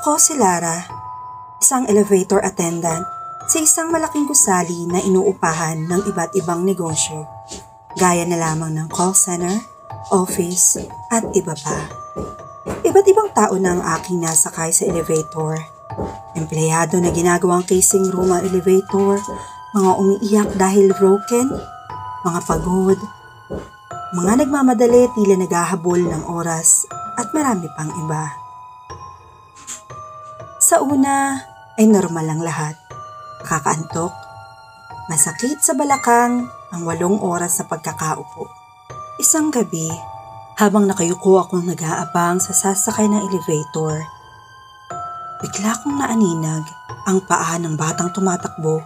Ako si Lara, isang elevator attendant sa isang malaking gusali na inuupahan ng iba't ibang negosyo, gaya na lamang ng call center, office, at iba pa. Iba't ibang tao na ang aking nasakay sa elevator. Empleyado na ginagawang casing room ang elevator, mga umiiyak dahil broken, mga pagod, mga nagmamadali tila naghahabol ng oras, at marami pang iba. Sa una ay normal ang lahat. Kakaantok, masakit sa balakang ang 8 oras sa pagkakaupo. Isang gabi, habang nakayuko akong nag-aabang sa sasakay ng elevator, bigla kong naaninag ang paa ng batang tumatakbo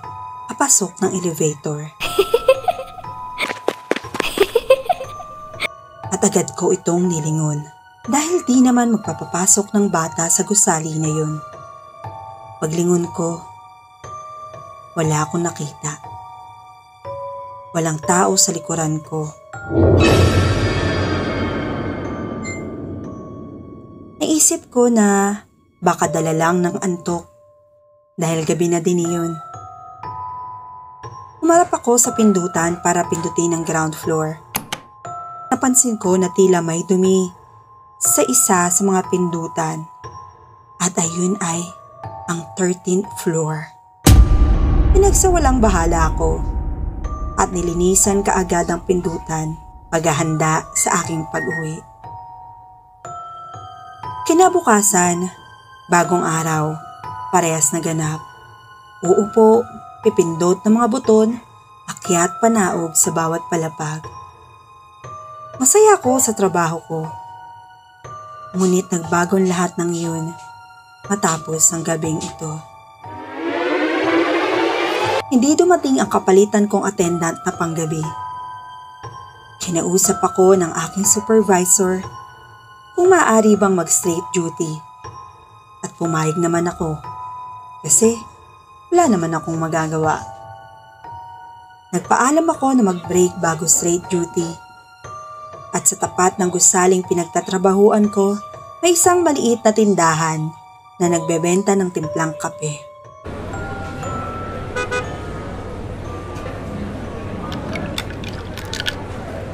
papasok ng elevator. At agad ko itong nilingon dahil di naman magpapapasok ng bata sa gusali na yun. Paglingon ko, wala akong nakita. Walang tao sa likuran ko. Naisip ko na baka dala lang ng antok dahil gabi na din iyon. Umarap ako sa pindutan para pindutin ang ground floor. Napansin ko na tila may dumi sa isa sa mga pindutan at ayun ay ang 13th floor. Pinagsawalang bahala ako at nilinisan kaagad ang pindutan paghahanda sa aking pag-uwi. Kinabukasan, bagong araw, parehas na ganap. Uupo, pipindot ng mga buton, akyat panaog sa bawat palapag. Masaya ako sa trabaho ko. Ngunit nagbagong lahat ng iyon matapos ang gabing ito. Hindi dumating ang kapalitan kong attendant na panggabi. Kinausap ako ng aking supervisor kung maaari bang mag-straight duty. At pumayag naman ako kasi wala naman akong magagawa. Nagpaalam ako na mag-break bago straight duty. At sa tapat ng gusaling pinagtatrabahuan ko, may isang maliit na tindahan na nagbebenta ng timplang kape.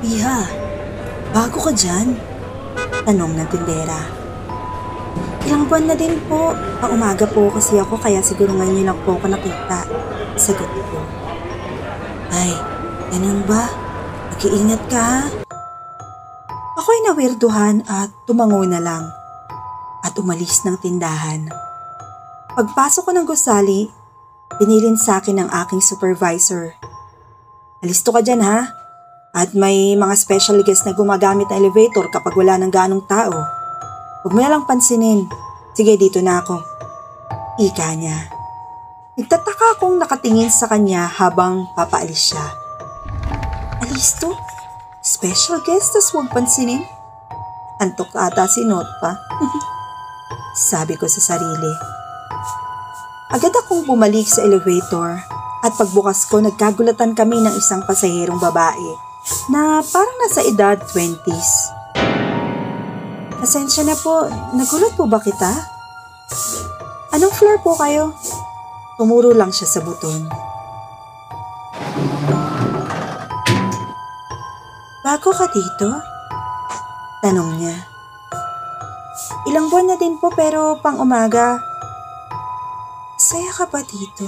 Iha, bago ka dyan? Tanong ng tindera. Ilang buwan na din po. Umaga po kasi ako kaya siguro ngayon niyo lang po ako nakita. Sagot ko. Ay, ganun ba? Mag-iingat ka ha? Ako'y nawirduhan at tumango na lang at umalis ng tindahan. Pagpasok ko ng gusali, pinilin sa akin ng aking supervisor. Alisto ka dyan ha? At may mga special guest na gumagamit ng elevator kapag wala ng ganong tao. Huwag mo na lang pansinin. Sige, dito na ako. Ika niya. Nagtataka akong nakatingin sa kanya habang papaalis siya. Alisto? Special guest tas huwag pansinin? Antok ata si Not pa. Sabi ko sa sarili. Agad akong bumalik sa elevator at pagbukas ko nagkagulatan kami ng isang pasaherong babae na parang nasa edad 20s. Pasensya na po, nagulat po ba kita? Anong floor po kayo? Tumuro lang siya sa buton. Bago ka dito? Tanong niya. Ilang buwan na din po pero pang umaga. Saya ka ba dito?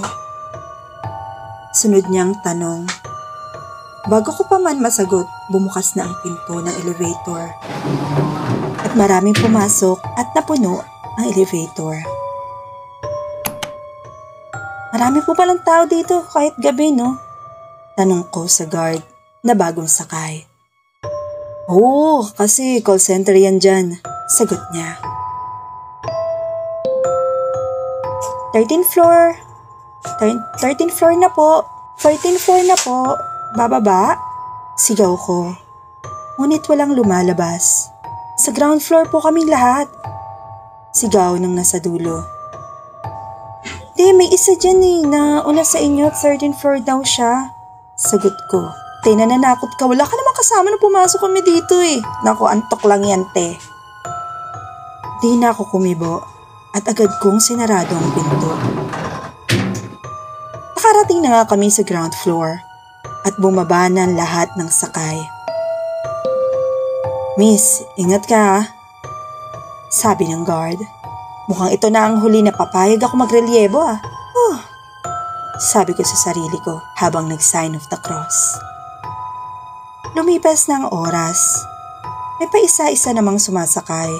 Sunod niyang tanong. Bago ko pa man masagot, bumukas na ang pinto ng elevator. At maraming pumasok at napuno ang elevator. Marami po palang tao dito kahit gabi, no? Tanong ko sa guard na bagong sakay. Oo, kasi call center yan dyan. Sagot niya. 13th floor. 13th floor na po. 14th floor na po. Bababa? Sigaw ko. Ngunit walang lumalabas. Sa ground floor po kaming lahat. Sigaw ng nasa dulo. Di, may isa dyan na una sa inyo at 13th floor daw siya. Sagot ko. Te, nananakot ka. Wala ka naman kasama na pumasok kami dito eh. Naku, antok lang yan, te. Di na ako kumibo at agad kong sinarado ang pinto. Nakarating na nga kami sa ground floor at bumaba na ang lahat ng sakay. "Miss, ingat ka ha," sabi ng guard. "Mukhang ito na ang huli na papayag ako magrelyebo ah." Sabi ko sa sarili ko habang nag-sign of the cross. Lumipas na ang oras. May paisa-isa namang sumasakay.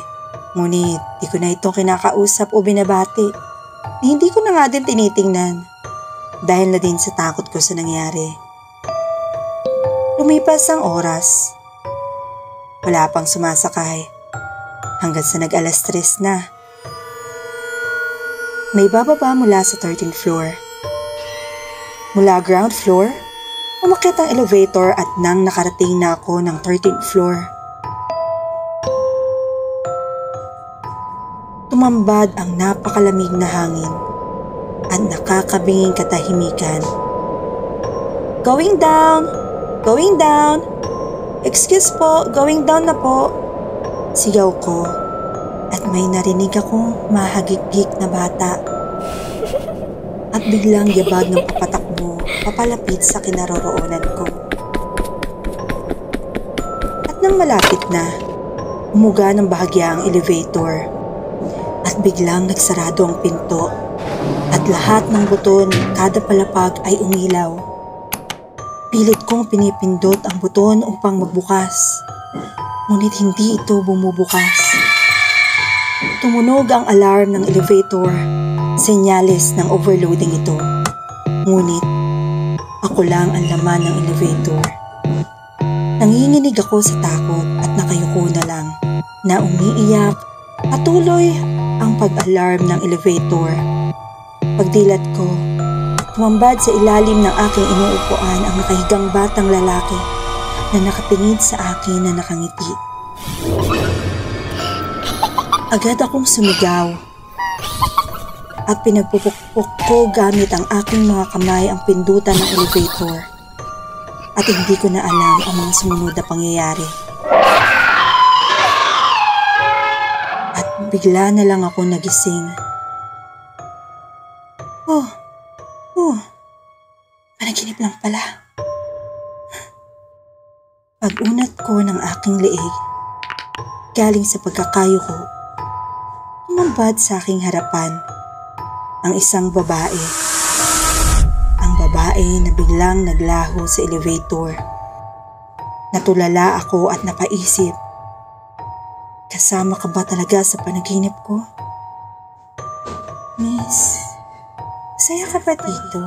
Ngunit di ko na ito kinakausap o binabati. Hindi ko na nga din tinitingnan dahil na din sa takot ko sa nangyari. Lumipas ang oras. Wala pang sumasakay hanggang sa nag-alas 3 na. May bababa mula sa 13th floor. Mula ground floor, umakyat ang elevator at nang nakarating na ako ng 13th floor. Tumambad ang napakalamig na hangin at nakakabinging katahimikan. "Going down! Going down! Excuse po, going down na po!" Sigaw ko at may narinig akong mahagikik na bata. At biglang yabag ng papatakbo papalapit sa kinaroroonan ko. At nang malapit na, umuga ng bahagya ang elevator. At biglang nagsarado ang pinto at lahat ng buton kada palapag ay umilaw. Pilit kong pinipindot ang buton upang magbukas. Ngunit hindi ito bumubukas. Tumunog ang alarm ng elevator, senyales ng overloading ito. Ngunit ako lang ang laman ng elevator. Nanginginig ako sa takot at nakayuko na lang na umiiyak at tuloy ang pag-alarm ng elevator. Pagdilat ko, tumambad sa ilalim ng aking inuupuan ang nakahigang batang lalaki na nakatingin sa akin na nakangiti. Agad akong sumigaw at pinagpupukpok ko gamit ang aking mga kamay ang pindutan ng elevator. At hindi ko na alam ang mga sumunod na pangyayari. At bigla na lang ako nagising. Panaginip lang pala. Pag-unat ko ng aking leeg, galing sa pagkakayuko, tumambad sa aking harapan ang isang babae. Ang babae na biglang naglaho sa elevator. Natulala ako at napaisip, kasama ka ba talaga sa panaginip ko? "Miss, masaya ka ba dito?"